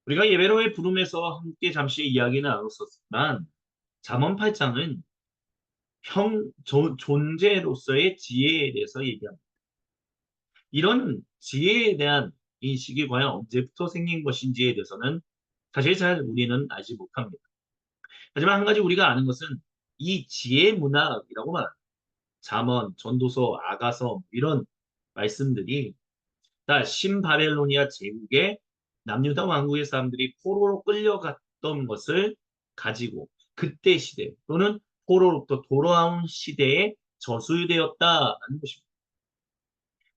우리가 예배로의 부름에서 함께 잠시 이야기를 나눴었지만 잠언 8장은 존재로서의 지혜에 대해서 얘기합니다. 이런 지혜에 대한 인식이 과연 언제부터 생긴 것인지에 대해서는 사실 잘 우리는 알지 못합니다. 하지만 한 가지 우리가 아는 것은 이 지혜 문학이라고 말합니다. 잠언, 전도서, 아가서 이런 말씀들이 다 신바벨로니아 제국의 남유다 왕국의 사람들이 포로로 끌려갔던 것을 가지고 그때 시대 또는 포로로부터 돌아온 시대에 저술되었다는 것입니다.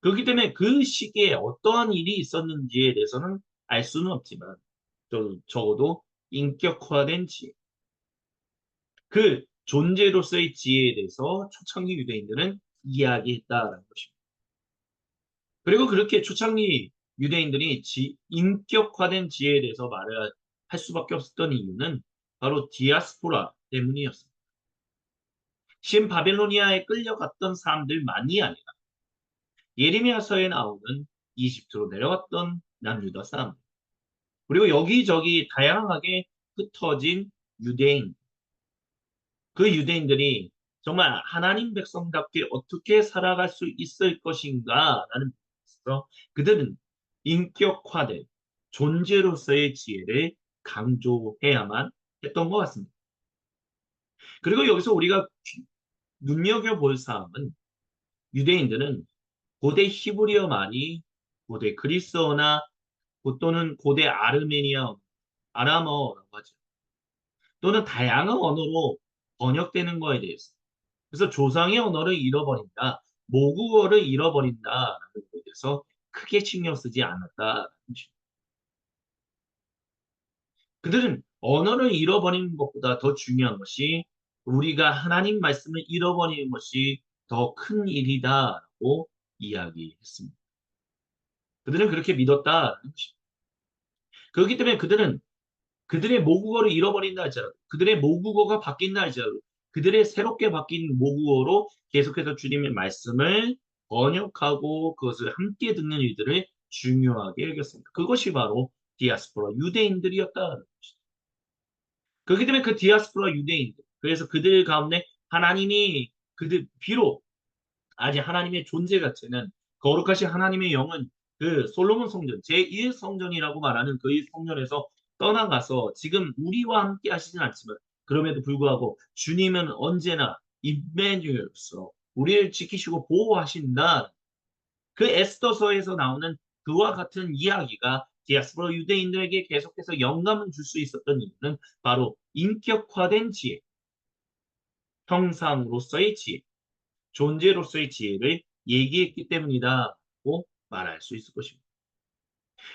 그렇기 때문에 그 시기에 어떠한 일이 있었는지에 대해서는 알 수는 없지만 적어도 인격화된 지혜, 그 존재로서의 지혜에 대해서 초창기 유대인들은 이야기했다라는 것입니다. 그리고 그렇게 초창기 유대인들이 인격화된 지혜에 대해서 말을 할 수밖에 없었던 이유는 바로 디아스포라 때문이었습니다. 신바벨로니아에 끌려갔던 사람들만이 아니라 예레미야서에 나오는 이집트로 내려갔던 남유다 사람들, 그리고 여기저기 다양하게 흩어진 유대인, 그 유대인들이 정말 하나님 백성답게 어떻게 살아갈 수 있을 것인가라는 부분에서 그들은 인격화된 존재로서의 지혜를 강조해야만 했던 것 같습니다. 그리고 여기서 우리가 눈여겨볼 사항은 유대인들은 고대 히브리어 말이 고대 그리스어나 또는 고대 아르메니아, 아람어라고 하죠. 또는 다양한 언어로 번역되는 거에 대해서. 그래서 조상의 언어를 잃어버린다, 모국어를 잃어버린다라는 것에 대해서 크게 신경 쓰지 않았다라는 것입니다. 그들은 언어를 잃어버리는 것보다 더 중요한 것이 우리가 하나님 말씀을 잃어버리는 것이 더 큰 일이다라고 이야기했습니다. 그들은 그렇게 믿었다라는 것입니다. 그렇기 때문에 그들은 그들의 모국어를 잃어버린다 할지라도 그들의 모국어가 바뀐다 할지라도 그들의 새롭게 바뀐 모국어로 계속해서 주님의 말씀을 번역하고 그것을 함께 듣는 일들을 중요하게 여겼습니다. 그것이 바로 디아스포라 유대인들이었다는 것이죠. 그렇기 때문에 그 디아스포라 유대인들, 그래서 그들 가운데 하나님이 그들 비록 아직 하나님의 존재 자체는 거룩하신 하나님의 영은 그 솔로몬 성전 제1성전이라고 말하는 그 성전에서 떠나가서 지금 우리와 함께 하시진 않지만 그럼에도 불구하고 주님은 언제나 임마누엘로서 우리를 지키시고 보호하신다. 그 에스더서에서 나오는 그와 같은 이야기가 디아스포라 유대인들에게 계속해서 영감을 줄 수 있었던 이유는 바로 인격화된 지혜, 형상으로서의 지혜, 존재로서의 지혜를 얘기했기 때문이다고 말할 수 있을 것입니다.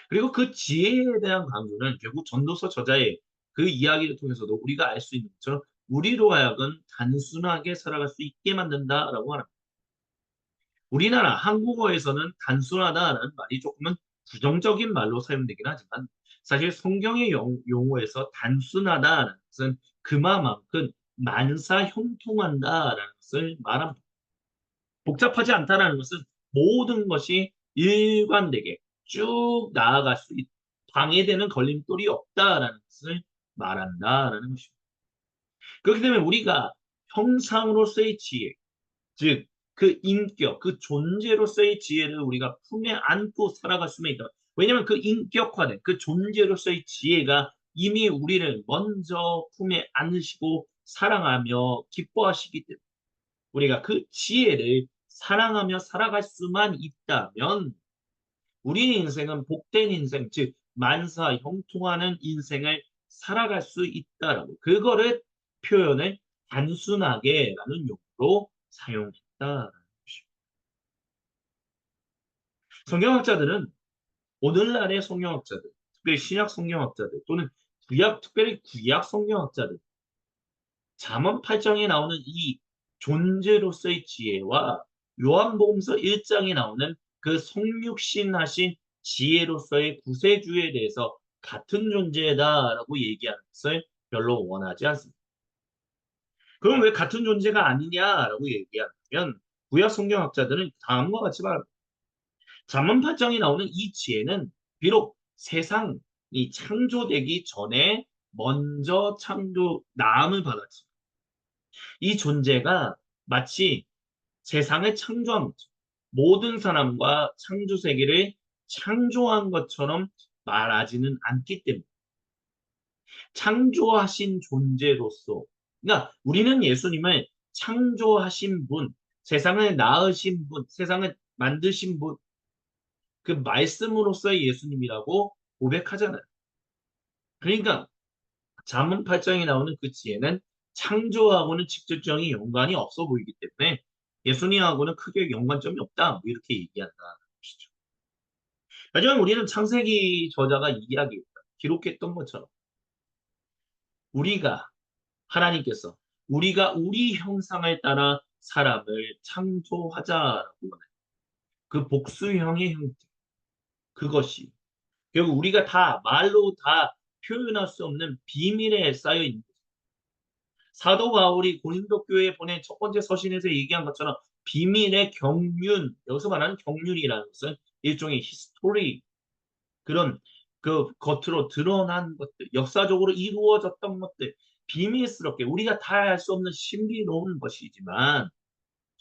그리고 그 지혜에 대한 강조는 결국 전도서 저자의 그 이야기를 통해서도 우리가 알 수 있는 것처럼 우리로 하여금 단순하게 살아갈 수 있게 만든다라고 합니다. 우리나라 한국어에서는 단순하다라는 말이 조금은 부정적인 말로 사용되긴 하지만 사실 성경의 용어에서 단순하다라는 것은 그만큼 만사 형통한다라는 것을 말합니다. 복잡하지 않다라는 것은 모든 것이 일관되게 쭉 나아갈 수 있, 방해되는 걸림돌이 없다라는 것을 말한다라는 것입니다. 그렇기 때문에 우리가 형상으로서의 지혜, 즉, 그 인격, 그 존재로서의 지혜를 우리가 품에 안고 살아갈 수만 있다. 왜냐하면 그 인격화된 그 존재로서의 지혜가 이미 우리를 먼저 품에 안으시고 사랑하며 기뻐하시기 때문에 우리가 그 지혜를 사랑하며 살아갈 수만 있다면 우리의 인생은 복된 인생, 즉 만사 형통하는 인생을 살아갈 수 있다라고 그거를 표현을 단순하게라는 용어로 사용했다라는 것입니다. 성경학자들은 오늘날의 성경학자들, 특별히 신약 성경학자들 또는 특별히 구약 성경학자들 잠언 8장에 나오는 이 존재로서의 지혜와 요한복음서 1장에 나오는 그 성육신하신 지혜로서의 구세주에 대해서 같은 존재다라고 얘기하는 것을 별로 원하지 않습니다. 그럼 왜 같은 존재가 아니냐라고 얘기하면 구약 성경학자들은 다음과 같이 말합니다. 잠언 8장에 나오는 이 지혜는 비록 세상 이 창조되기 전에 먼저 창조, 나음을 받았지. 이 존재가 마치 세상을 창조한 거죠. 모든 사람과 창조 세계를 창조한 것처럼 말하지는 않기 때문에 창조하신 존재로서 그러니까 우리는 예수님을 창조하신 분, 세상을 낳으신 분, 세상을 만드신 분, 그 말씀으로서의 예수님이라고 고백하잖아요. 그러니까 잠언 8장에 나오는 그 지혜는 창조하고는 직접적인 연관이 없어 보이기 때문에 예수님하고는 크게 연관점이 없다. 뭐 이렇게 얘기한다는 것이죠. 하지만 우리는 창세기 저자가 기록했던 것처럼 우리가 하나님께서 우리가 우리 형상을 따라 사람을 창조하자라고 말해요. 그 복수형의 형태 그것이 결국 우리가 다 말로 다 표현할 수 없는 비밀에 쌓여 있는 거죠. 사도 바울이 고린도 교회에 보낸 첫 번째 서신에서 얘기한 것처럼 비밀의 경륜, 여기서 말하는 경륜이라는 것은 일종의 히스토리, 그런 그 겉으로 드러난 것들, 역사적으로 이루어졌던 것들, 비밀스럽게 우리가 다 알 수 없는 신비로운 것이지만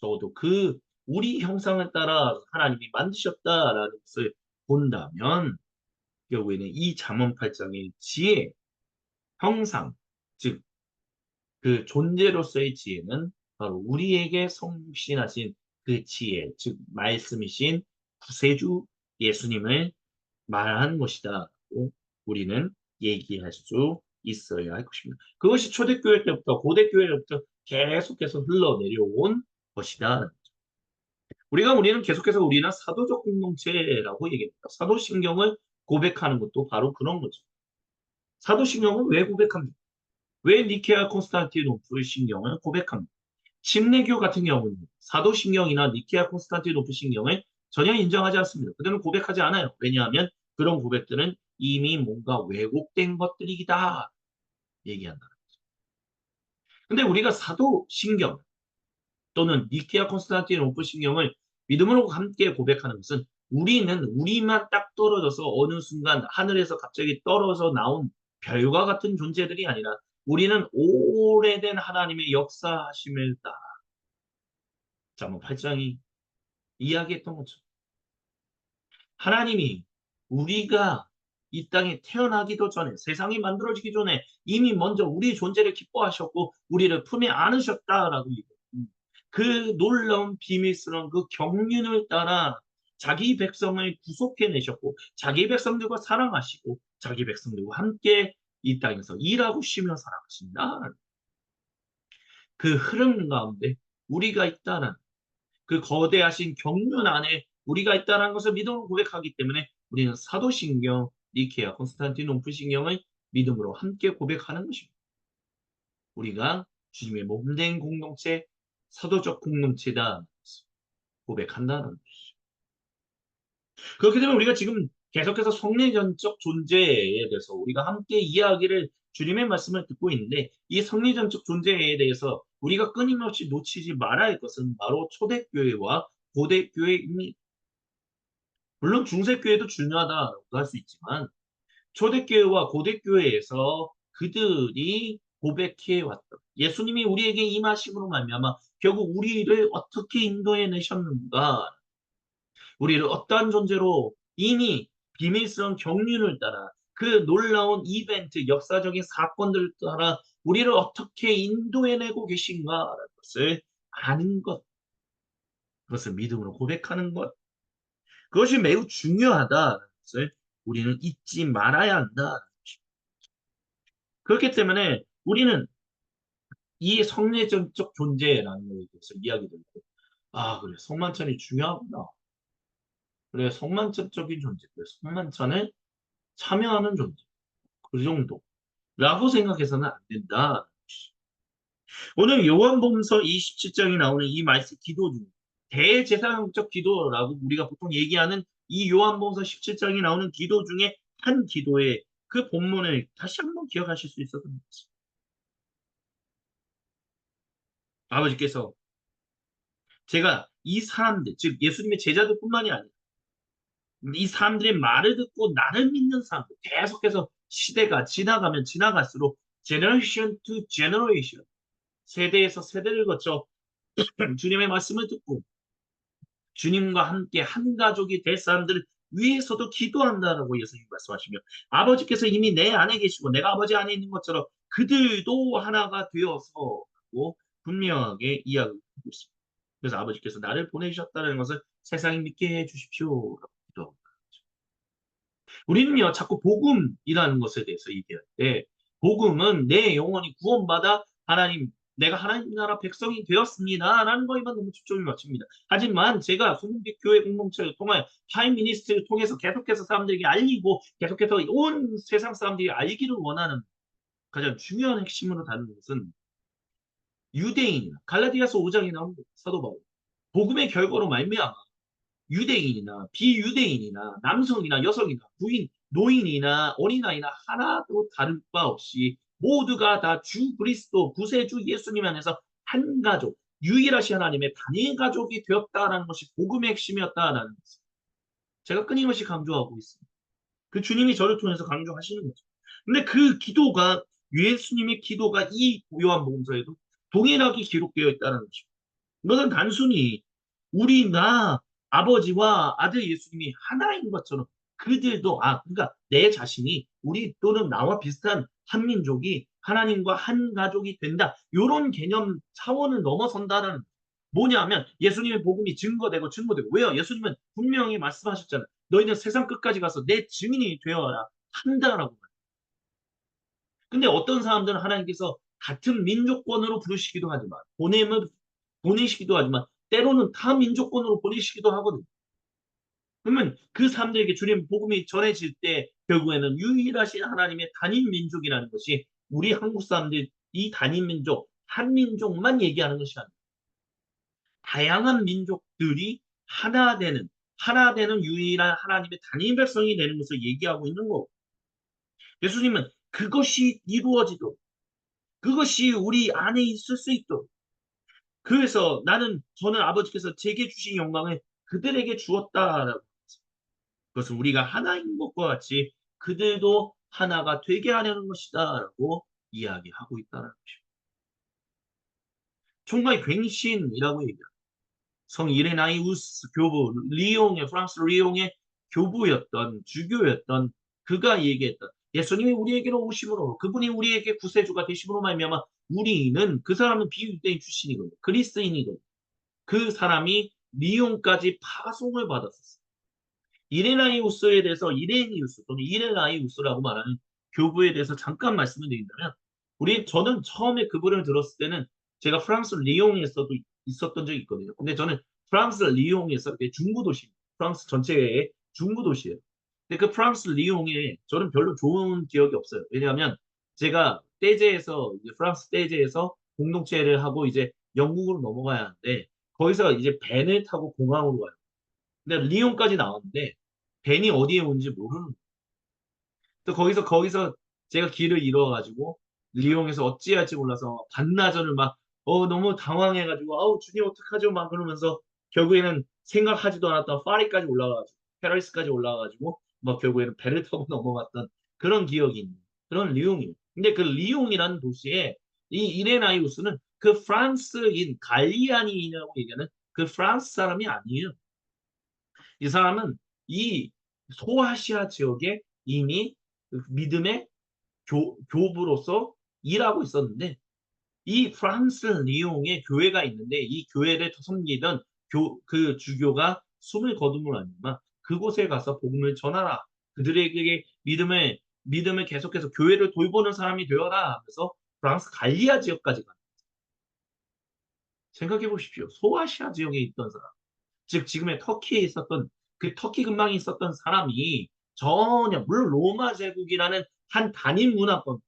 적어도 그 우리 형상을 따라 하나님이 만드셨다라는 것을 본다면 결국에는 이 잠언 8장의 지혜, 형상, 즉 그 존재로서의 지혜는 바로 우리에게 성신하신 그 지혜, 즉 말씀이신 구세주 예수님을 말한 것이다라고 우리는 얘기할 수 있어야 할 것입니다. 그것이 초대교회 때부터 고대교회 때부터 계속해서 흘러내려온 것이다. 우리는 계속해서 우리는 사도적 공동체라고 얘기합니다. 사도신경을 고백하는 것도 바로 그런 거죠. 사도신경은 왜 고백합니까? 왜 니케아 콘스탄티노플 신경을 고백합니까? 침례교 같은 경우는 사도신경이나 니케아 콘스탄티노플 신경을 전혀 인정하지 않습니다. 그들은 고백하지 않아요. 왜냐하면 그런 고백들은 이미 뭔가 왜곡된 것들이다 얘기한다. 근데 우리가 사도신경 또는 니케아 콘스탄티노플 신경을 믿음으로 함께 고백하는 것은 우리는 우리만 딱 떨어져서 어느 순간 하늘에서 갑자기 떨어져 나온 별과 같은 존재들이 아니라 우리는 오래된 하나님의 역사하심을 따라 잠언 8장이 이야기했던 것처럼 하나님이 우리가 이 땅에 태어나기도 전에 세상이 만들어지기 전에 이미 먼저 우리 존재를 기뻐하셨고 우리를 품에 안으셨다라고 얘기해요. 그 놀라운 비밀스러운 그 경륜을 따라 자기 백성을 구속해내셨고 자기 백성들과 사랑하시고 자기 백성들과 함께 이 땅에서 일하고 쉬며 살아가신다. 그 흐름 가운데 우리가 있다는 그 거대하신 경륜 안에 우리가 있다는 것을 믿음으로 고백하기 때문에 우리는 사도신경, 니케아, 콘스탄티노플 신경을 믿음으로 함께 고백하는 것입니다. 우리가 주님의 몸된 공동체, 사도적 공동체다 고백한다는 것이죠. 그렇게 되면 우리가 지금 계속해서 성례전적 존재에 대해서 우리가 함께 이야기를 주님의 말씀을 듣고 있는데 이 성례전적 존재에 대해서 우리가 끊임없이 놓치지 말아야 할 것은 바로 초대교회와 고대교회입니다. 물론 중세교회도 중요하다고 할 수 있지만 초대교회와 고대교회에서 그들이 고백해 왔던 예수님이 우리에게 임하심으로 말미암아 결국 우리를 어떻게 인도해 내셨는가 우리를 어떠한 존재로 이미 비밀스러운 경륜을 따라 그 놀라운 이벤트, 역사적인 사건들을 따라 우리를 어떻게 인도해내고 계신가라는 것을 아는 것, 그것을 믿음으로 고백하는 것, 그것이 매우 중요하다는 것을 우리는 잊지 말아야 한다. 그렇기 때문에 우리는 이 성례전적 존재라는 것에 대해서 이야기 들고, 아, 그래, 성만찬이 중요하구나. 그래, 성만찬적인 존재, 그래, 성만찬을 참여하는 존재. 그 정도라고 생각해서는 안 된다. 오늘 요한복음서 27장에 나오는 이 말씀 기도 중 대제사장적 기도라고 우리가 보통 얘기하는 이 요한복음서 17장에 나오는 기도 중에 한 기도의 그 본문을 다시 한번 기억하실 수 있었던 것입니다. 아버지께서 제가 이 사람들, 즉 예수님의 제자들뿐만이 아니라 이 사람들의 말을 듣고 나를 믿는 사람들, 계속해서 시대가 지나가면 지나갈수록 generation to generation, 세대에서 세대를 거쳐 주님의 말씀을 듣고 주님과 함께 한 가족이 될 사람들을 위해서도 기도한다라고 예수님 말씀하시며, 아버지께서 이미 내 안에 계시고 내가 아버지 안에 있는 것처럼 그들도 하나가 되어서 고 분명하게 이야기하고 있습니다. 그래서 아버지께서 나를 보내주셨다는 것을 세상에 믿게 해 주십시오. 라고 우리는요, 자꾸 복음이라는 것에 대해서 얘기할 때, 복음은 내 영혼이 구원받아 하나님, 내가 하나님 나라 백성이 되었습니다. 라는 거에만 너무 초점을 맞춥니다. 하지만 제가 소문빛 교회 공동체를 통하여 타임 미니스트를 통해서 계속해서 사람들에게 알리고 계속해서 온 세상 사람들이 알기를 원하는 가장 중요한 핵심으로 다루는 것은 유대인, 갈라디아서 5장에 나오는 사도 바울, 복음의 결과로 말미암아 유대인이나 비유대인이나 남성이나 여성이나 부인, 노인이나 어린아이나 하나도 다를 바 없이 모두가 다 주 그리스도 구세주 예수님 안에서 한 가족, 유일하신 하나님의 단일 가족이 되었다라는 것이 복음의 핵심이었다라는 것을 제가 끊임없이 강조하고 있습니다. 그 주님이 저를 통해서 강조하시는 거죠. 근데 그 기도가, 예수님의 기도가 이 요한복음서에도 동일하게 기록되어 있다는 것입니다. 이것은 단순히 나 아버지와 아들 예수님이 하나인 것처럼 그들도, 그러니까 내 자신이 우리 또는 나와 비슷한 한 민족이 하나님과 한 가족이 된다. 이런 개념 차원을 넘어선다는, 뭐냐면 예수님의 복음이 증거되고. 왜요? 예수님은 분명히 말씀하셨잖아요. 너희는 세상 끝까지 가서 내 증인이 되어야 한다라고. 근데 어떤 사람들은 하나님께서 같은 민족권으로 부르시기도 하지만, 보내시기도 하지만, 때로는 타 민족권으로 보내시기도 하거든요. 그러면 그 사람들에게 주님 복음이 전해질 때 결국에는 유일하신 하나님의 단일 민족이라는 것이 우리 한국 사람들 이 단일 민족, 한 민족만 얘기하는 것이 아니라 다양한 민족들이 하나 되는 유일한 하나님의 단일 백성이 되는 것을 얘기하고 있는 거고, 예수님은 그것이 이루어지도록, 그것이 우리 안에 있을 수 있도록, 그래서 저는 아버지께서 제게 주신 영광을 그들에게 주었다라고. 그것은 우리가 하나인 것과 같이 그들도 하나가 되게 하려는 것이다라고 이야기하고 있다는 것입니다. 정말 갱신이라고 얘기합니다. 성 이레나이우스 교부, 프랑스 리옹의 교부였던, 주교였던 그가 얘기했던, 예수님이 우리에게로 오심으로, 그분이 우리에게 구세주가 되심으로 말미암아 그 사람은 비유대인 출신이거든요. 그리스인이거든요. 그 사람이 리옹까지 파송을 받았었어요. 이레나이우스에 대해서, 이레니우스 또는 이레나이우스라고 말하는 교부에 대해서 잠깐 말씀을 드린다면, 저는 처음에 그분을 들었을 때는 제가 프랑스 리옹에서도 있었던 적이 있거든요. 근데 저는 프랑스 리옹에서 중부 도시, 프랑스 전체의 중부 도시예요. 근데 그 프랑스 리옹에 저는 별로 좋은 기억이 없어요. 왜냐하면 제가 프랑스 떼제에서 공동체를 하고 이제 영국으로 넘어가야 하는데, 거기서 이제 벤을 타고 공항으로 가요. 근데 리옹까지 나왔는데 벤이 어디에 온지 모르는. 또 거기서 제가 길을 잃어가지고 리옹에서 어찌할지 몰라서 반나절을 막 너무 당황해가지고, 주님 어떡하죠 막 그러면서 결국에는 생각하지도 않았던 파리까지 올라가가지고, 페리스까지 올라가가지고 막 결국에는 배를 타고 넘어갔던 그런 기억이 있는 그런 리옹이에요. 근데 그 리옹이라는 도시에 이 이레나이우스는 그 프랑스인 갈리아니라고 얘기하는 그 프랑스 사람이 아니에요. 이 사람은 이 소아시아 지역에 이미 믿음의 교부로서 일하고 있었는데, 이 프랑스 리옹에 교회가 있는데 이 교회를 섬기던 그 주교가 숨을 거둠으로 아니면 그곳에 가서 복음을 전하라. 그들에게 믿음을 계속해서 교회를 돌보는 사람이 되어라 하면서 프랑스 갈리아 지역까지 가. 생각해 보십시오. 소아시아 지역에 있던 사람. 즉 지금의 터키에 있었던, 그 터키 근방에 있었던 사람이 전혀, 물론 로마 제국이라는 한 단일 문화권,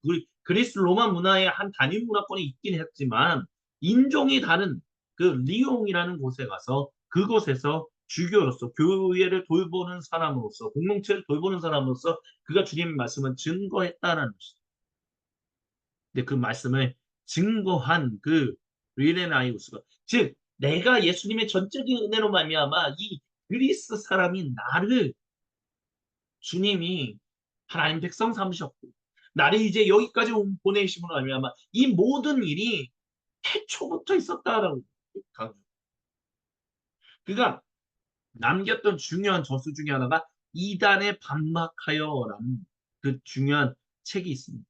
그리스 로마 문화의 한 단일 문화권이 있긴 했지만 인종이 다른 그 리옹이라는 곳에 가서 그곳에서 주교로서 교회를 돌보는 사람으로서, 공동체를 돌보는 사람으로서 그가 주님의 말씀을 증거했다는 것이죠. 근데 그 말씀을 증거한 그 리레나이우스가, 즉 내가 예수님의 전적인 은혜로 말미암아 이 그리스 사람인 나를 주님이 하나님 백성 삼으셨고 나를 이제 여기까지 보내심으로 말미암아 이 모든 일이 태초부터 있었다라고 강조. 그가 남겼던 중요한 저수 중에 하나가 이단에 반박하여라는 그 중요한 책이 있습니다.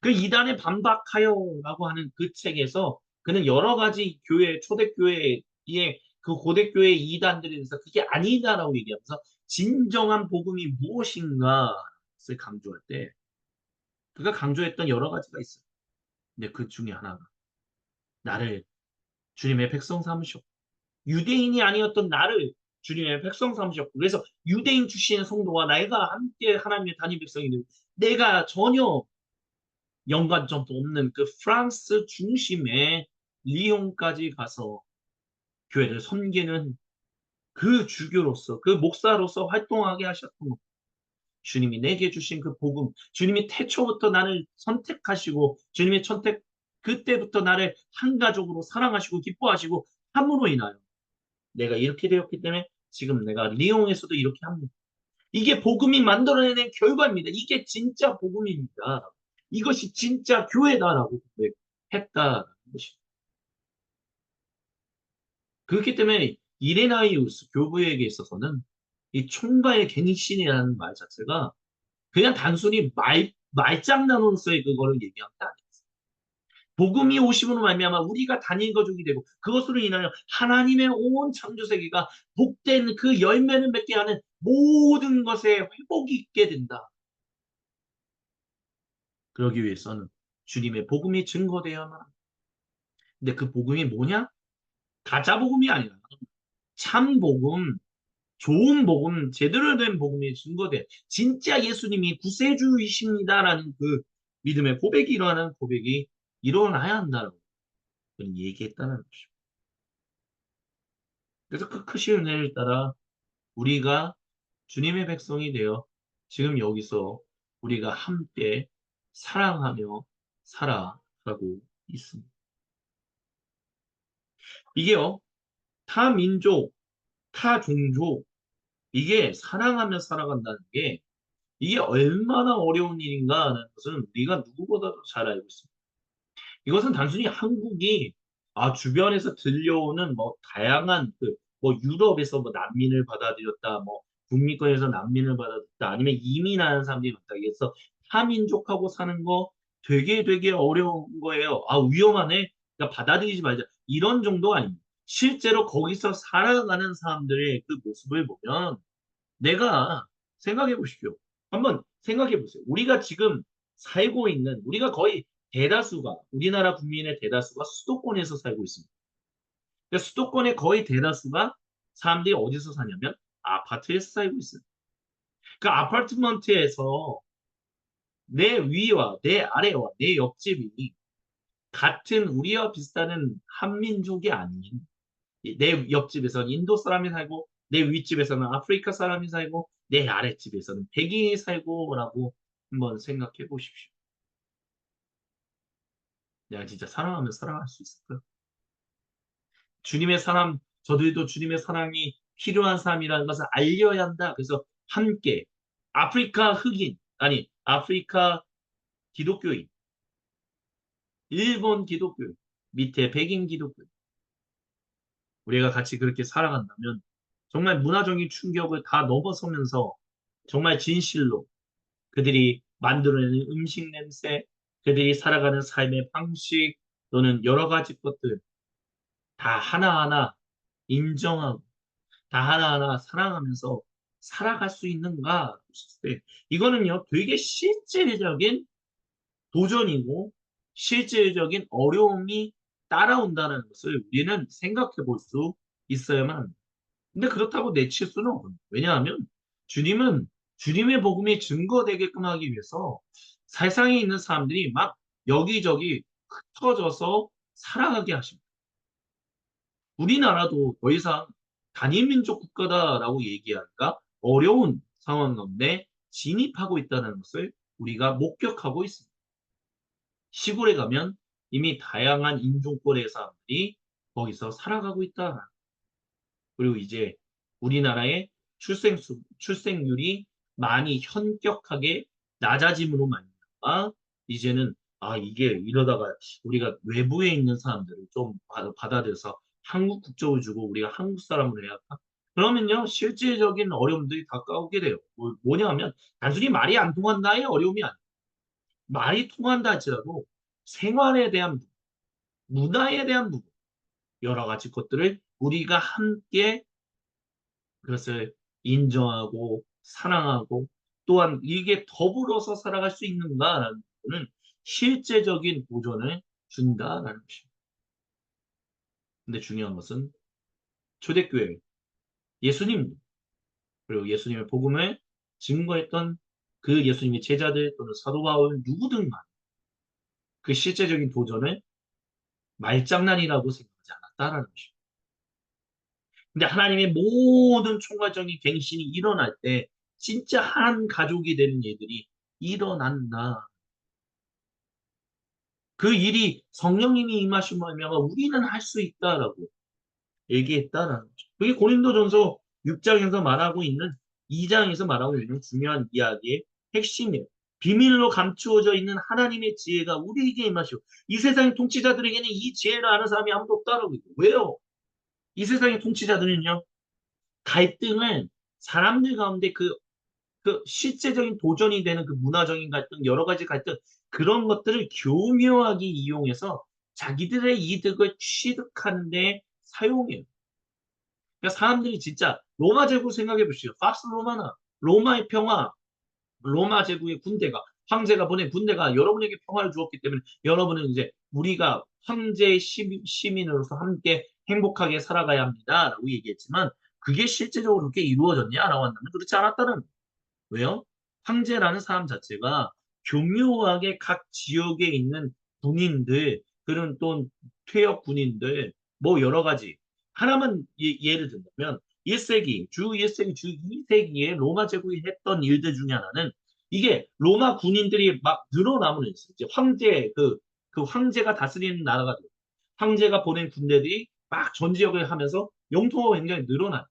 그 이단에 반박하여라고 하는 그 책에서 그는 여러 가지 교회, 초대교회의 그 고대교회 이단들에 대해서 그게 아니다라고 얘기하면서 진정한 복음이 무엇인가를 강조할 때 그가 강조했던 여러 가지가 있어요. 근데 그 중에 하나가 나를 주님의 백성 삼으셨고 유대인이 아니었던 나를 주님의 백성 삼으셨고 그래서 유대인 출신의 성도와 내가 함께 하나님의 단임 백성이 되고 내가 전혀 연관점도 없는 그 프랑스 중심의 리옹까지 가서 교회를 섬기는 그 주교로서 그 목사로서 활동하게 하셨던 것. 주님이 내게 주신 그 복음, 주님이 태초부터 나를 선택하시고 주님의 선택 그때부터 나를 한 가족으로 사랑하시고 기뻐하시고 함으로 인하여 내가 이렇게 되었기 때문에 지금 내가 리옹에서도 이렇게 합니다. 이게 복음이 만들어내는 결과입니다. 이게 진짜 복음입니다. 이것이 진짜 교회다라고 했다는 것입니다. 그렇기 때문에 이레나이우스 교부에게 있어서는 이 총괄 갱신이라는 말 자체가 그냥 단순히 말장난으로서의 그거를 얘기한 게 아니에요. 복음이 오심으로 말미암아 우리가 단일 가족이 되고 그것으로 인하여 하나님의 온 창조 세계가 복된 그 열매를 맺게 하는 모든 것에 회복이 있게 된다. 그러기 위해서는 주님의 복음이 증거되어야만 합니다. 근데 그 복음이 뭐냐? 가짜 복음이 아니라 참 복음, 좋은 복음, 제대로 된 복음이 증거돼. 진짜 예수님이 구세주이십니다라는 그 믿음의 고백이 일어나는 고백이 일어나야 한다고 얘기했다는 것이죠. 그래서 그 크신 은혜를 따라 우리가 주님의 백성이 되어 지금 여기서 우리가 함께 사랑하며 살아가고 있습니다. 이게요, 타 민족, 타 종족, 이게 사랑하며 살아간다는 게 이게 얼마나 어려운 일인가 하는 것은 우리가 누구보다도 잘 알고 있습니다. 이것은 단순히 한국이 주변에서 들려오는 뭐 다양한 그 뭐 유럽에서 뭐 난민을 받아들였다 뭐 북미권에서 난민을 받아들였다 아니면 이민하는 사람들이 많다 그래서 타민족하고 사는 거 되게 어려운 거예요. 위험하네. 그러니까 받아들이지 말자. 이런 정도가 아닙니다. 실제로 거기서 살아가는 사람들의 그 모습을 보면 내가 생각해 보십시오. 한번 생각해 보세요. 우리가 지금 살고 있는 우리가 거의 대다수가 우리나라 국민의 대다수가 수도권에서 살고 있습니다. 그러니까 수도권의 거의 대다수가 사람들이 어디서 사냐면 아파트에서 살고 있어요. 그 아파트먼트에서 내 위와 내 아래와 내 옆집이 같은 우리와 비슷한 한민족이 아닌 내 옆집에서는 인도 사람이 살고 내 윗집에서는 아프리카 사람이 살고 내 아랫집에서는 백인이 살고라고 한번 생각해 보십시오. 내가 진짜 사랑하면 살아갈 수 있을까요? 주님의 사랑, 저들도 주님의 사랑이 필요한 사람이라는 것을 알려야 한다. 그래서 함께 아프리카 흑인, 아니 아프리카 기독교인, 일본 기독교인, 밑에 백인 기독교인 우리가 같이 그렇게 살아간다면 정말 문화적인 충격을 다 넘어서면서 정말 진실로 그들이 만들어내는 음식 냄새, 그들이 살아가는 삶의 방식 또는 여러 가지 것들 다 하나하나 인정하고 다 하나하나 사랑하면서 살아갈 수 있는가 싶을 때 이거는요 되게 실질적인 도전이고 실질적인 어려움이 따라온다는 것을 우리는 생각해 볼 수 있어야만 합니다. 근데 그렇다고 내칠 수는 없어요. 왜냐하면 주님은 주님의 복음이 증거되게끔 하기 위해서 세상에 있는 사람들이 막 여기저기 흩어져서 살아가게 하십니다. 우리나라도 더 이상 단일민족 국가다라고 얘기하기가 어려운 상황 가운데 진입하고 있다는 것을 우리가 목격하고 있습니다. 시골에 가면 이미 다양한 인종권의 사람들이 거기서 살아가고 있다. 그리고 이제 우리나라의 출생률이 많이 현격하게 낮아짐으로 말미암아 이제는 이게 이러다가 우리가 외부에 있는 사람들을 좀 받아들여서 한국 국적을 주고 우리가 한국 사람으로 해야 할까? 그러면요 실질적인 어려움들이 다가오게 돼요. 뭐냐면 단순히 말이 안 통한다의 어려움이 아니에요. 말이 통한다 할지라도 생활에 대한 부분, 문화에 대한 부분, 여러 가지 것들을 우리가 함께 그것을 인정하고 사랑하고 또한 이게 더불어서 살아갈 수 있는가라는 부분은 실제적인 도전을 준다라는 것입니다. 근데 중요한 것은 초대교회 예수님 그리고 예수님의 복음을 증거했던 그 예수님의 제자들 또는 사도 바울 누구든 간에 그 실제적인 도전을 말장난이라고 생각하지 않았다라는 것입니다. 근데 하나님의 모든 총괄적인 갱신이 일어날 때 진짜 한 가족이 되는 일들이 일어난다. 그 일이 성령님이 임하신 말미암아 우리는 할 수 있다라고 얘기했다라는 거죠. 그게 고린도전서 6장에서 말하고 있는 2장에서 말하고 있는 중요한 이야기의 핵심이에요. 비밀로 감추어져 있는 하나님의 지혜가 우리에게 임하시고 이 세상의 통치자들에게는 이 지혜를 아는 사람이 아무도 없다라고 해요. 왜요? 이 세상의 통치자들은요. 갈등을 사람들 가운데 그 실제적인 도전이 되는 그 문화적인 갈등, 여러 가지 갈등, 그런 것들을 교묘하게 이용해서 자기들의 이득을 취득하는 데 사용해요. 그러니까 사람들이 진짜 로마 제국 생각해 보시죠. 팍스 로마나 로마의 평화, 로마 제국의 군대가 황제가 보낸 군대가 여러분에게 평화를 주었기 때문에 여러분은 이제 우리가 황제의 시민으로서 함께 행복하게 살아가야 합니다라고 얘기했지만 그게 실제적으로 그렇게 이루어졌냐라고 한다면 그렇지 않았다는 왜요? 황제라는 사람 자체가 교묘하게 각 지역에 있는 군인들, 그런 또 퇴역 군인들, 뭐 여러 가지. 하나만 예를 들면 1세기, 주 1세기, 주 2세기에 로마 제국이 했던 일들 중에 하나는 이게 로마 군인들이 막 늘어나면 이제 그 황제가 다스리는 나라가 돼요. 황제가 보낸 군대들이 막 전 지역을 하면서 영토가 굉장히 늘어나요.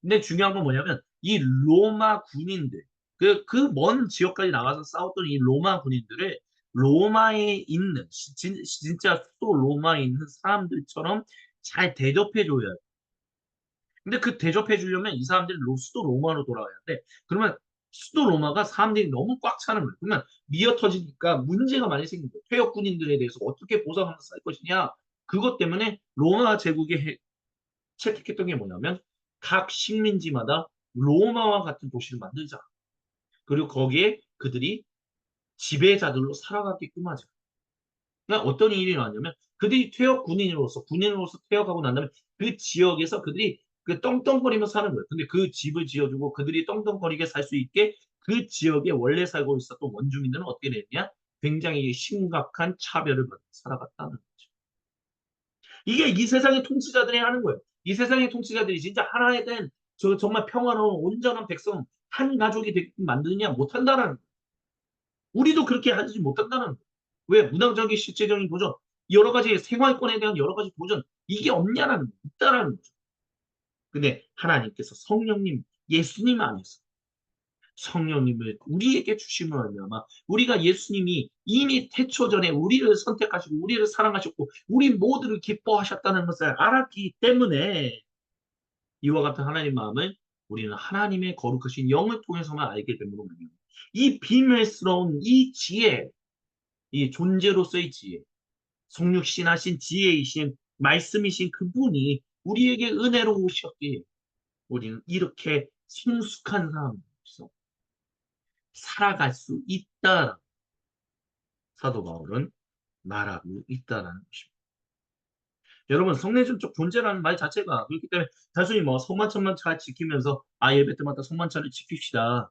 근데 중요한 건 뭐냐면 이 로마 군인들 그 먼 지역까지 나가서 싸웠던 이 로마 군인들을 로마에 있는 진짜 수도 로마에 있는 사람들처럼 잘 대접해줘야 돼. 근데 그 대접해주려면 이 사람들이 수도 로마로 돌아가야 돼. 그러면 수도 로마가 사람들이 너무 꽉 차는 거예요. 그러면 미어 터지니까 문제가 많이 생긴 거예요. 퇴역 군인들에 대해서 어떻게 보상하면서 살 것이냐. 그것 때문에 로마 제국의 채택했던 게 뭐냐면 각 식민지마다 로마와 같은 도시를 만들자. 그리고 거기에 그들이 지배자들로 살아가게끔 하자. 그러니까 어떤 일이 나왔냐면 그들이 퇴역 군인으로서 퇴역하고 난 다음에 그 지역에서 그들이 그 떵떵거리며 사는 거예요. 근데 그 집을 지어주고 그들이 떵떵거리게 살 수 있게 그 지역에 원래 살고 있었던 원주민들은 어떻게 됐냐? 굉장히 심각한 차별을 받고 살아갔다는 거죠. 이게 이 세상의 통치자들이 하는 거예요. 이 세상의 통치자들이 진짜 하나에 대한 정말 평화로운 온전한 백성 한 가족이 되게끔 만드느냐 못한다는 거예요. 우리도 그렇게 하지 못한다는 거예요. 왜? 문화적인 실제적인 도전, 여러 가지 생활권에 대한 여러 가지 도전 이게 없냐라는 거예요. 있다라는 거죠. 근데 하나님께서 성령님, 예수님 안에서 성령님을 우리에게 주심으로 말미암아 우리가 예수님이 이미 태초 전에 우리를 선택하시고 우리를 사랑하셨고 우리 모두를 기뻐하셨다는 것을 알았기 때문에 이와 같은 하나님 마음을 우리는 하나님의 거룩하신 영을 통해서만 알게 됨으로 말미암아 이 비밀스러운 이 지혜, 이 존재로서의 지혜, 성육신하신 지혜이신 말씀이신 그분이 우리에게 은혜로 오셨기에 우리는 이렇게 성숙한 사람으로서 살아갈 수 있다. 사도 바울은 말하고 있다라는 것입니다. 여러분 성례전적 존재라는 말 자체가 그렇기 때문에 단순히 뭐 성만찬만 잘 지키면서 예배 때마다 성만찬을 지킵시다.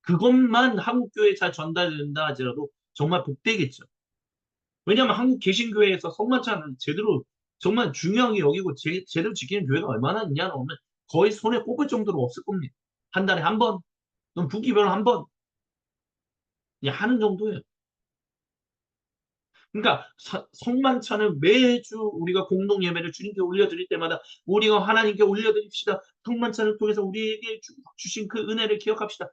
그것만 한국 교회에 잘 전달된다 하더라도 정말 복되겠죠. 왜냐하면 한국 개신교회에서 성만찬을 제대로 정말 중요하게 여기고 제대로 지키는 교회가 얼마나 있냐는 오면 거의 손에 꼽을 정도로 없을 겁니다. 한 달에 한 번, 또는 분기별로 한 번, 하는 정도예요. 그러니까 성만찬을 매주 우리가 공동 예배를 주님께 올려드릴 때마다 우리가 하나님께 올려드립시다. 성만찬을 통해서 우리에게 주신 그 은혜를 기억합시다.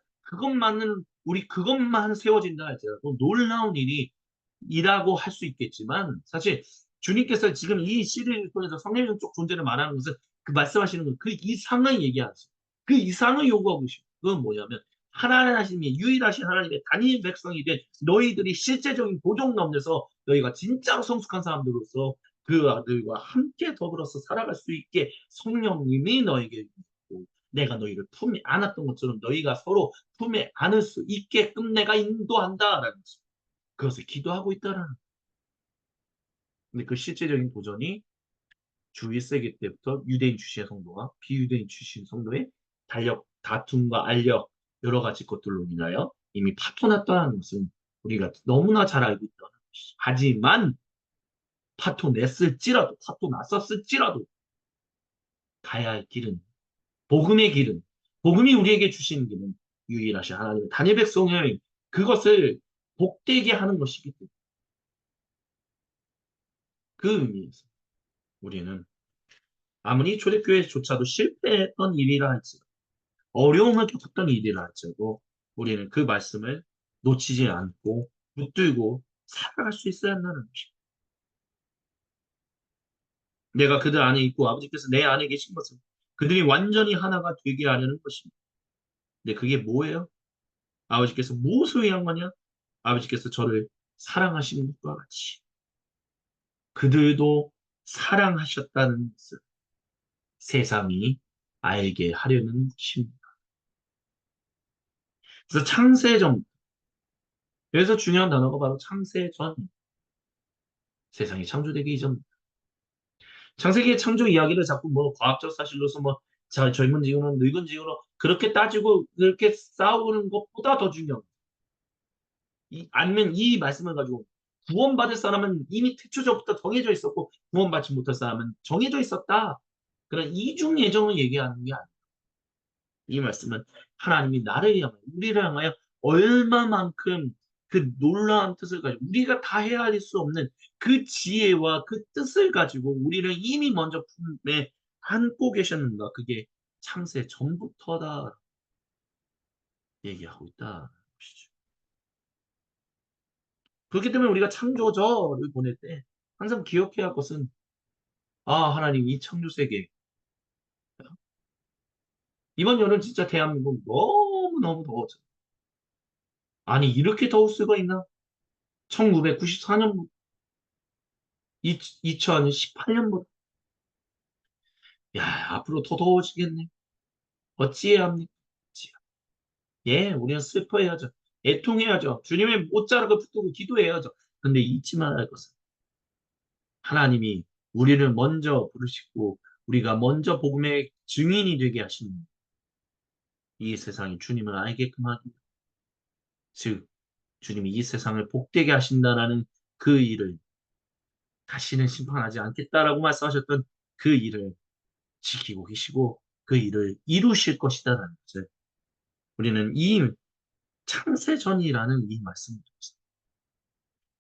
우리 그것만 세워진다 할지라도 놀라운 일이라고 할 수 있겠지만, 사실 주님께서 지금 이 시리즈를 통해서 성령적 존재를 말하는 것은 그 말씀하시는 건 그 이상을 얘기하지. 그 이상을 요구하고 계시고, 그건 뭐냐면, 하나님이 유일하신 하나님의 단일 백성이 된 너희들이 실제적인 도적 가운데서 너희가 진짜로 성숙한 사람들로서 그 아들과 함께 더불어서 살아갈 수 있게 성령님이 너에게 있고, 내가 너희를 품에 안았던 것처럼 너희가 서로 품에 안을 수 있게끔 내가 인도한다라는 것입니다. 그것을 기도하고 있다라는. 근데 그 실제적인 도전이 주 1세기 때부터 유대인 출신의 성도와 비유대인 출신 성도의 달력, 다툼과 알력, 여러 가지 것들로 인하여 이미 파토났다는 것은 우리가 너무나 잘 알고 있다는 것이죠. 하지만 파토 났었을지라도 가야 할 길은, 복음의 길은, 복음이 우리에게 주시는 길은 유일하신 하나님의 단일 백성을 그것을 복되게 하는 것이기 때문에 그 의미에서 우리는 아무리 초대교회조차도 실패했던 일이라 할지라도 어려움을 겪었던 일이라 할지라도 우리는 그 말씀을 놓치지 않고 붙들고 살아갈 수 있어야 한다는 것입니다. 내가 그들 안에 있고 아버지께서 내 안에 계신 것은 그들이 완전히 하나가 되게 하려는 것입니다. 근데 그게 뭐예요? 아버지께서 무엇을 위한 거냐? 아버지께서 저를 사랑하시는 것과 같이 그들도 사랑하셨다는 것을 세상이 알게 하려는 것입니다. 그래서 창세전, 여기서 중요한 단어가 바로 창세전, 세상이 창조되기 이전. 창세기의 창조 이야기를 자꾸 뭐 과학적 사실로서 뭐 젊은 지구는 늙은 지구로 그렇게 따지고 그렇게 싸우는 것보다 더 중요한 아니면 이 말씀을 가지고 구원받을 사람은 이미 태초전부터 정해져 있었고 구원받지 못할 사람은 정해져 있었다. 그런 이중 예정을 얘기하는 게 아니에요. 이 말씀은 하나님이 나를 향하여 우리를 향하여 얼마만큼 그 놀라운 뜻을 가지고 우리가 다 헤아릴 수 없는 그 지혜와 그 뜻을 가지고 우리를 이미 먼저 품에 안고 계셨는가. 그게 창세 전부터다 얘기하고 있다. 그렇기 때문에 우리가 창조저를 보낼 때 항상 기억해야 할 것은 하나님 이 창조 세계 이번 여름 진짜 대한민국 너무너무 더웠죠. 아니 이렇게 더울 수가 있나? 1994년부터 2018년부터 야 앞으로 더 더워지겠네. 어찌해야 합니까? 예, 우리는 슬퍼해야죠. 애통해야죠. 주님의 옷자락을 붙들고 기도해야죠. 근데 잊지 말아야 할 것은 하나님이 우리를 먼저 부르시고 우리가 먼저 복음의 증인이 되게 하시는 이 세상이 주님을 알게끔 하기 즉 주님이 이 세상을 복되게 하신다라는 그 일을 다시는 심판하지 않겠다라고 말씀하셨던 그 일을 지키고 계시고 그 일을 이루실 것이다라는 것을 우리는 이 창세전이라는 이 말씀을 통해서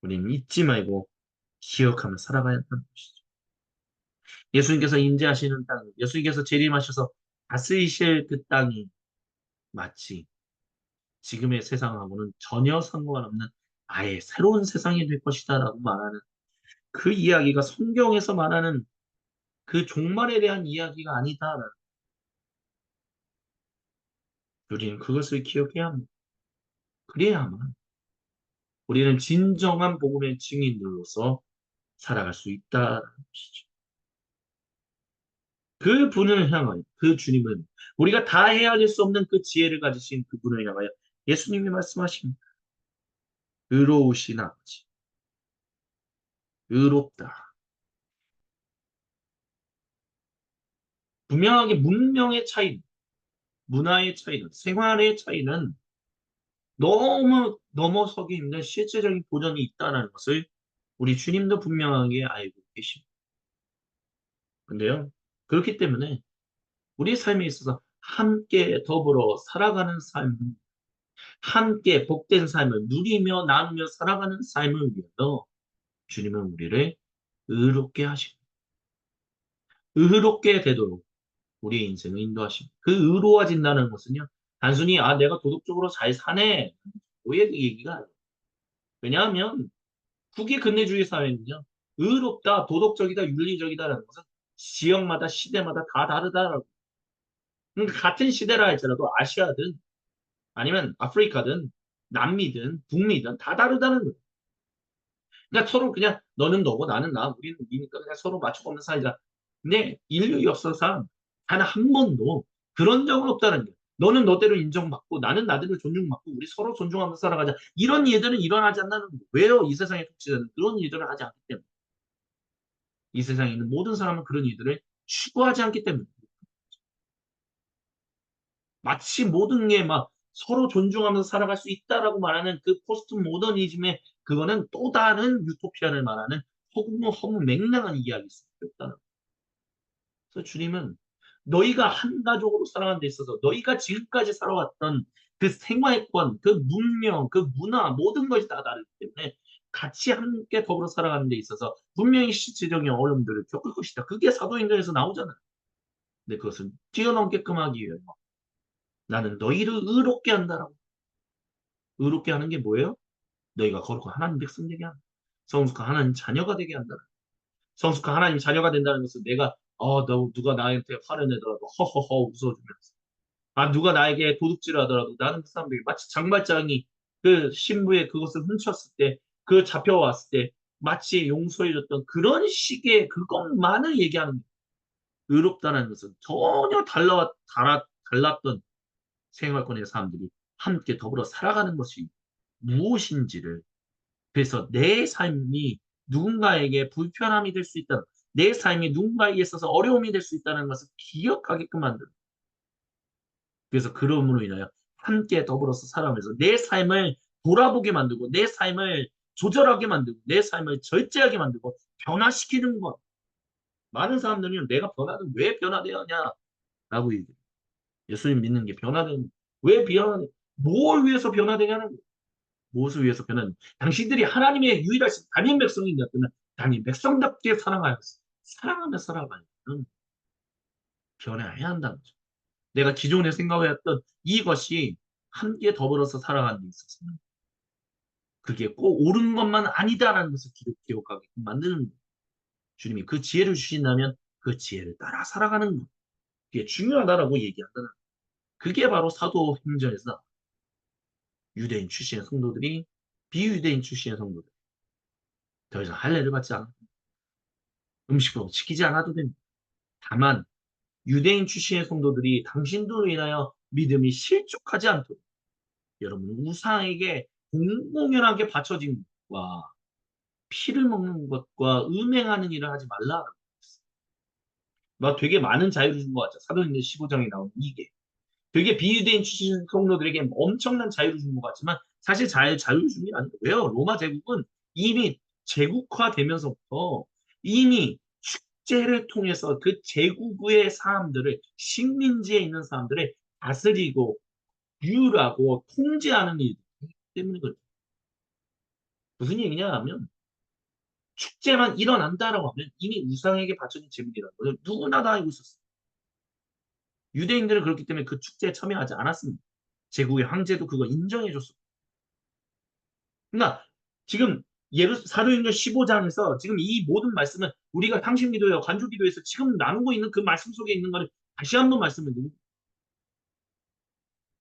우리는 잊지 말고 기억하며 살아가야 한다는 것이죠. 예수님께서 임재하시는 땅, 예수님께서 재림하셔서 다스리실 그 땅이 마치 지금의 세상하고는 전혀 상관없는 아예 새로운 세상이 될 것이다라고 말하는 그 이야기가 성경에서 말하는 그 종말에 대한 이야기가 아니다라는 우리는 그것을 기억해야 합니다. 그래야만 우리는 진정한 복음의 증인들로서 살아갈 수 있다는 것이죠. 그 분을 향하여, 그 주님은 우리가 다 헤아릴 수 없는 그 지혜를 가지신 그분을 향하여 예수님이 말씀하십니다. 의로우신 아버지, 의롭다. 분명하게 문명의 차이, 문화의 차이는, 생활의 차이는 너무 넘어서기 힘든 실제적인 도전이 있다는 것을 우리 주님도 분명하게 알고 계십니다. 근데요, 그렇기 때문에 우리 삶에 있어서 함께 더불어 살아가는 삶, 함께 복된 삶을 누리며 나누며 살아가는 삶을 위해서 주님은 우리를 의롭게 하시고 의롭게 되도록 우리의 인생을 인도하십니다. 그 의로워진다는 것은요, 단순히 아 내가 도덕적으로 잘 사네 의 얘기가 아니에요. 왜냐하면 국위 근대주의 사회는요. 의롭다, 도덕적이다, 윤리적이다라는 것은 지역마다 시대마다 다 다르다라고. 그러니까 같은 시대라 할지라도 아시아든 아니면 아프리카든 남미든 북미든 다 다르다는 거예요. 그러니까 서로 그냥 너는 너고 나는 나, 우리는 우리니까 그냥 서로 맞춰가면서 살자. 근데 인류 역사상 단 한 번도 그런 적은 없다는 거예요. 너는 너대로 인정받고 나는 나대로 존중받고 우리 서로 존중하면서 살아가자. 이런 일들은 일어나지 않는 거예요. 왜요? 이 세상의 통치자는 그런 일들을 하지 않기 때문에. 이 세상에 있는 모든 사람은 그런 일들을 추구하지 않기 때문에. 마치 모든 게 막 서로 존중하면서 살아갈 수 있다라고 말하는 그 포스트 모더니즘의 그거는 또 다른 유토피아를 말하는 허무 맹랑한 이야기일 수밖에 없다는 거예요. 그래서 주님은 너희가 한 가족으로 살아가는 데 있어서 너희가 지금까지 살아왔던 그 생활권, 그 문명, 그 문화 모든 것이 다 다르기 때문에 같이 함께 더불어 살아가는 데 있어서 분명히 실질적인 어려움들을 겪을 것이다. 그게 사도행전에서 나오잖아요. 근데 그것을 뛰어넘게끔 하기 위해 나는 너희를 의롭게 한다라고. 의롭게 하는 게 뭐예요? 너희가 거룩한 하나님 백성 되게 한다. 성숙한 하나님 자녀가 되게 한다. 성숙한 하나님 자녀가 된다는 것은 내가 너 누가 나한테 화를 내더라도 허허허 웃어주면서 누가 나에게 도둑질을 하더라도 나는 그 사람들이 마치 장발장이 그 신부의 그것을 훔쳤을 때 그 잡혀왔을 때 마치 용서해줬던 그런 식의 그것만을 얘기하는 거예요. 의롭다는 것은 전혀 달랐던 생활권의 사람들이 함께 더불어 살아가는 것이 무엇인지를 그래서 내 삶이 누군가에게 불편함이 될 수 있다. 내 삶이 누군가에게 있어서 어려움이 될 수 있다는 것을 기억하게끔 만드는. 그래서 그럼으로 인하여 함께 더불어서 살아가면서 내 삶을 돌아보게 만들고 내 삶을 조절하게 만들고 내 삶을 절제하게 만들고 변화시키는 것. 많은 사람들은 내가 변화는 왜 변화되어야 하냐라고 얘기해요. 예수님 믿는 게 변화되는 왜 변화되 뭘 위해서 변화되냐는 거예요. 무엇을 위해서 변한 당신들이 하나님의 유일하신 단임 백성이 되었다면 단임 백성답게 사랑하며 살아가는 변해야 한다는 거죠. 내가 기존에 생각해왔던 이것이 함께 더불어서 살아가는 데 있어서는 그게 꼭 옳은 것만 아니다라는 것을 기억하게 만드는 거예요. 주님이 그 지혜를 주신다면 그 지혜를 따라 살아가는 것. 그게 중요하다라고 얘기한다는 거예요. 그게 바로 사도행전에서 유대인 출신의 성도들이 비유대인 출신의 성도들 더 이상 할례를 받지 않아 음식도 지키지 않아도 됩니다. 다만 유대인 출신의 성도들이 당신들로 인하여 믿음이 실족하지 않도록 여러분 우상에게 공공연하게 바쳐진 것과 피를 먹는 것과 음행하는 일을 하지 말라. 막 되게 많은 자유를 준 것 같죠. 사도행전 15장에 나오는 이게. 되게 비유대인 출신 성도들에게 엄청난 자유를 준 것 같지만 사실 자유를 준 게 아니에요. 왜요? 로마 제국은 이미 제국화되면서부터 이미 축제를 통해서 그 제국의 사람들을 식민지에 있는 사람들을 다스리고 규율하고 통제하는 일 때문에 그렇죠. 무슨 얘기냐 하면 축제만 일어난다라고 하면 이미 우상에게 바쳐진 제물이라는 걸 누구나 다 알고 있었어요. 유대인들은 그렇기 때문에 그 축제에 참여하지 않았습니다. 제국의 황제도 그거 인정해줬어요. 그러니까 지금 사도행전 15장에서 지금 이 모든 말씀은 우리가 당신기도회와 관조기도에서 지금 나누고 있는 그 말씀 속에 있는 거를 다시 한번 말씀을 드립니다.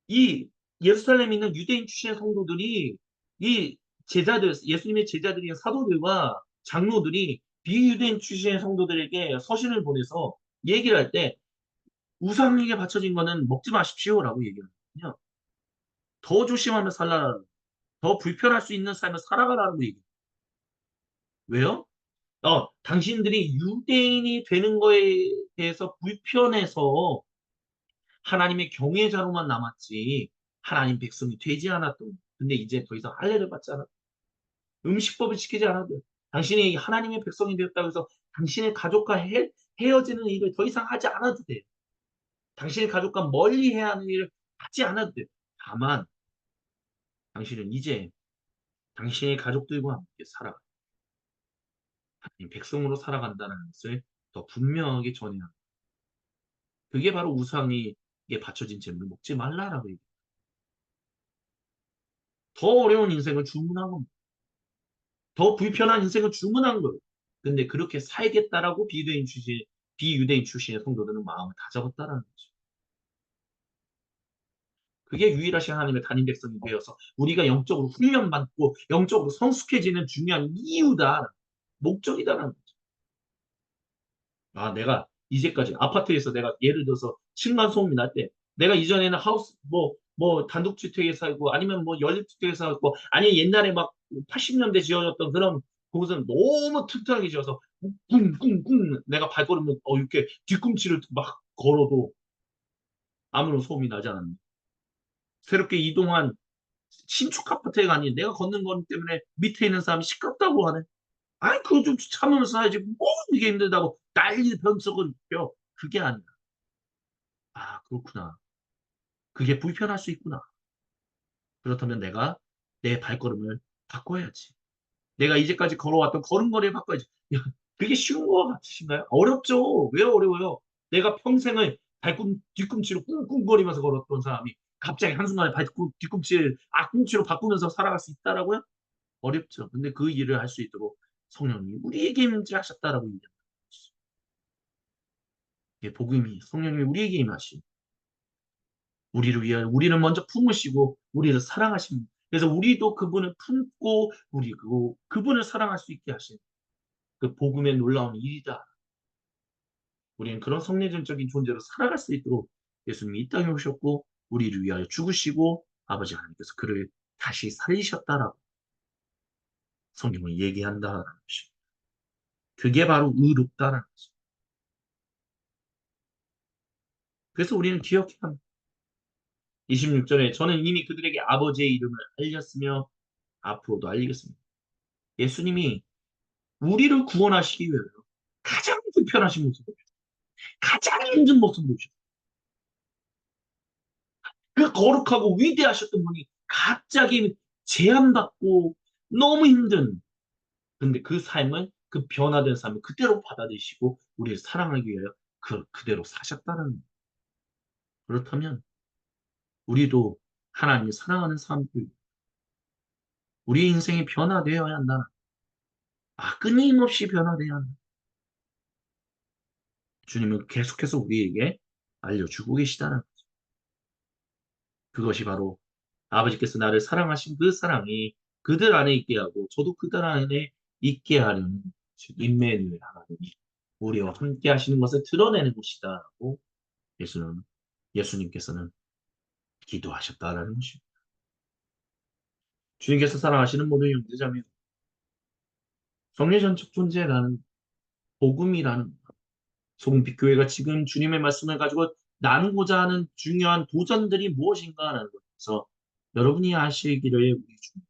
이 예루살렘에 있는 유대인 출신의 성도들이 이 예수님의 제자들인 사도들과 장로들이 비유대인 출신의 성도들에게 서신을 보내서 얘기를 할 때 우상에게 바쳐진 거는 먹지 마십시오라고 얘기하거든요. 더 조심하며 살라라. 더 불편할 수 있는 삶을 살아가라고 얘기해요. 왜요? 당신들이 유대인이 되는 거에 대해서 불편해서 하나님의 경외자로만 남았지 하나님 백성이 되지 않았던 근데 이제 더 이상 할례를 받지 않았 음식법을 지키지 않아도 당신이 하나님의 백성이 되었다고 해서 당신의 가족과 헤어지는 일을 더 이상 하지 않아도 돼요. 당신의 가족과 멀리 해야 하는 일을 하지 않아도 돼요. 다만 당신은 이제 당신의 가족들과 함께 살아 하나님 백성으로 살아간다는 것을 더 분명하게 전해야 합니다. 그게 바로 우상에게 바쳐진 재물을 먹지 말라라고 얘기해요. 더 어려운 인생을 주문한 겁니다. 더 불편한 인생을 주문한 거예요. 근데 그렇게 살겠다라고 비유대인 출신의 성도들은 마음을 다 잡았다라는 거죠. 그게 유일하신 하나님의 단임 백성이 되어서 우리가 영적으로 훈련받고 영적으로 성숙해지는 중요한 이유다. 목적이다라는 거죠. 아, 내가 이제까지 아파트에서 내가 예를 들어서 층간 소음이 날 때, 내가 이전에는 하우스, 단독주택에 살고, 아니면 연립주택에 살고, 아니, 옛날에 막 80년대 지어졌던 그런 곳은 너무 튼튼하게 지어서, 꿍꿍꿍, 내가 발걸음을, 이렇게 뒤꿈치를 막 걸어도 아무런 소음이 나지 않았는데, 새롭게 이동한 신축 아파트가 아닌 내가 걷는 것 때문에 밑에 있는 사람이 시끄럽다고 하네. 아니, 그거 좀 참으면서 해야지. 뭐, 이게 힘들다고 난리 변석을 펴. 그게 아니야. 아, 그렇구나. 그게 불편할 수 있구나. 그렇다면 내가 내 발걸음을 바꿔야지. 내가 이제까지 걸어왔던 걸음걸이를 바꿔야지. 야, 그게 쉬운 거 같으신가요? 어렵죠. 왜 어려워요? 내가 평생을 뒤꿈치로 꿍꿍거리면서 걸었던 사람이 갑자기 한순간에 뒤꿈치를 앞꿈치로 바꾸면서 살아갈 수 있다라고요? 어렵죠. 근데 그 일을 할 수 있도록 성령님이 우리에게 임재하셨다라고 얘기합니다. 이게 복음이 성령님이 우리에게 임하신 우리를 위하여 우리를 먼저 품으시고 우리를 사랑하십니다. 그래서 우리도 그분을 품고 우리 그분을 사랑할 수 있게 하신 그 복음의 놀라운 일이다. 우리는 그런 성례전적인 존재로 살아갈 수 있도록 예수님이 이 땅에 오셨고 우리를 위하여 죽으시고 아버지 하나님께서 그를 다시 살리셨다라고 성경을 얘기한다라는 것입니다. 그게 바로 의롭다라는 것입니다. 그래서 우리는 기억해야 합니다. 26절에 저는 이미 그들에게 아버지의 이름을 알렸으며 앞으로도 알리겠습니다. 예수님이 우리를 구원하시기 위해서 가장 불편하신 모습을, 가장 힘든 모습을 보셨어요. 그 거룩하고 위대하셨던 분이 갑자기 제한받고 너무 힘든, 근데 그 삶을, 그 변화된 삶을 그대로 받아들이시고 우리를 사랑하기 위해 그대로 사셨다는 거예요. 그렇다면 우리도 하나님을 사랑하는 사람들, 우리의 인생이 변화되어야 한다. 아, 끊임없이 변화되어야 한다. 주님은 계속해서 우리에게 알려주고 계시다는 거죠. 그것이 바로 아버지께서 나를 사랑하신 그 사랑이 그들 안에 있게 하고 저도 그들 안에 있게 하는 즉 임마누엘 하나님이 우리와 함께 하시는 것을 드러내는 것이다라고 예수님께서는 기도하셨다라는 것입니다. 주님께서 사랑하시는 모든 형제자매, 성례전적 존재라는 복음이라는 소금빛 교회가 지금 주님의 말씀을 가지고 나누고자 하는 중요한 도전들이 무엇인가라는 것에서 여러분이 아시기를 우리 주님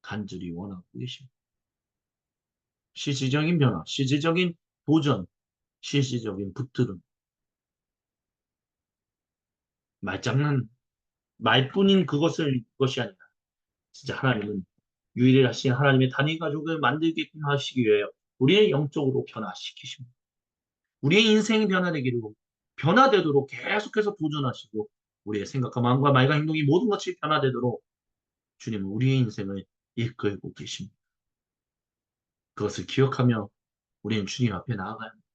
간절히 원하고 계십니다. 실질적인 변화, 실질적인 도전, 실질적인 붙들음, 말장난, 말뿐인 그것이 아니라 진짜 하나님은 유일하신 하나님의 단위 가족을 만들게끔 하시기 위해 우리의 영적으로 변화시키십니다. 우리의 인생이 변화되기를 변화되도록 계속해서 도전하시고 우리의 생각과 마음과 말과 행동이 모든 것이 변화되도록 주님은 우리의 인생을 이끌고 계십니다. 그것을 기억하며 우리는 주님 앞에 나아가야 합니다.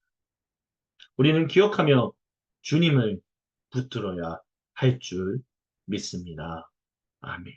우리는 기억하며 주님을 붙들어야 할 줄 믿습니다. 아멘.